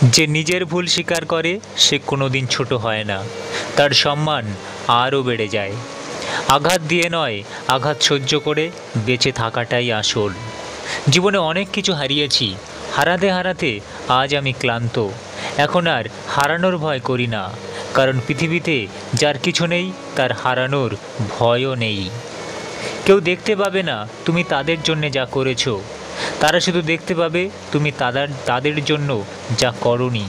যে নিজের ভুল স্বীকার করে সে কোনোদিন ছোট হয় না, তার সম্মান আরও বেড়ে যায়। আঘাত দিয়ে নয়, আঘাত সহ্য করে বেঁচে থাকাটাই আসল। জীবনে অনেক কিছু হারিয়েছি, হারাতে হারাতে আজ আমি ক্লান্ত। এখন আর হারানোর ভয় করি না, কারণ পৃথিবীতে যার কিছু নেই তার হারানোর ভয়ও নেই। কেউ দেখতে পাবে না তুমি তাদের জন্যে যা করেছো, তারা শুধু দেখতে পাবে তুমি তাদের জন্য যা করনি।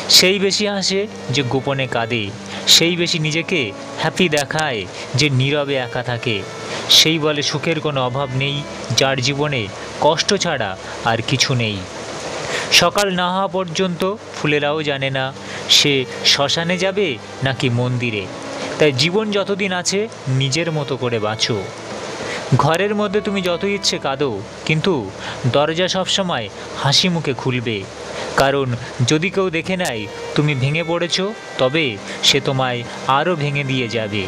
সেই বেশি হাসে যে গোপনে কাঁদে, সেই বেশি নিজেকে হ্যাপি দেখায় যে নীরবে একা থাকে। সেই বলে সুখের কোনো অভাব নেই যার জীবনে কষ্ট ছাড়া আর কিছু নেই। সকাল না হওয়া পর্যন্ত ফুলেরাও জানে না সে শ্মশানে যাবে নাকি মন্দিরে। তাই জীবন যতদিন আছে নিজের মতো করে বাঁচো। ঘরের মধ্যে তুমি যত ইচ্ছে কাঁদো, কিন্তু দরজা সবসময় হাসি মুখে খুলবে। কারণ যদি কেউ দেখে নেয় তুমি ভেঙে পড়েছ, তবে সে তোমায় আরও ভেঙে দিয়ে যাবে।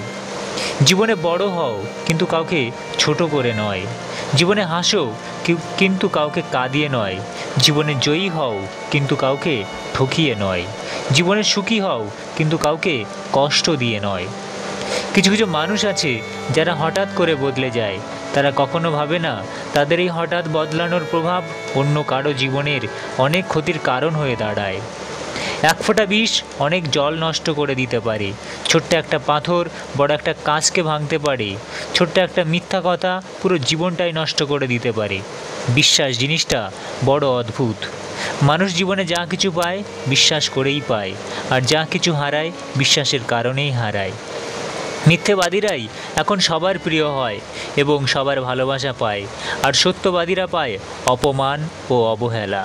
জীবনে বড় হও, কিন্তু কাউকে ছোট করে নয়। জীবনে হাসো, কিন্তু কাউকে কাঁদিয়ে নয়। জীবনে জয়ী হও, কিন্তু কাউকে ঠকিয়ে নয়। জীবনে সুখী হও, কিন্তু কাউকে কষ্ট দিয়ে নয়। কিছু কিছু মানুষ আছে যারা হঠাৎ করে বদলে যায়। তারা কখনো ভাবে না তাদের এই হঠাৎ বদলানোর প্রভাব অন্য কারো জীবনের অনেক ক্ষতির কারণ হয়ে দাঁড়ায়। এক ফোঁটা বিষ অনেক জল নষ্ট করে দিতে পারে। ছোট্ট একটা পাথর বড় একটা কাঁচকে ভাঙতে পারে। ছোট্ট একটা মিথ্যা কথা পুরো জীবনটাই নষ্ট করে দিতে পারে। বিশ্বাস জিনিসটা বড় অদ্ভুত। মানুষ জীবনে যা কিছু পায় বিশ্বাস করেই পায়, আর যা কিছু হারায় বিশ্বাসের কারণেই হারায়। মিথ্যেবাদীরাই এখন সবার প্রিয় হয় এবং সবার ভালোবাসা পায়, আর সত্যবাদীরা পায় অপমান ও অবহেলা।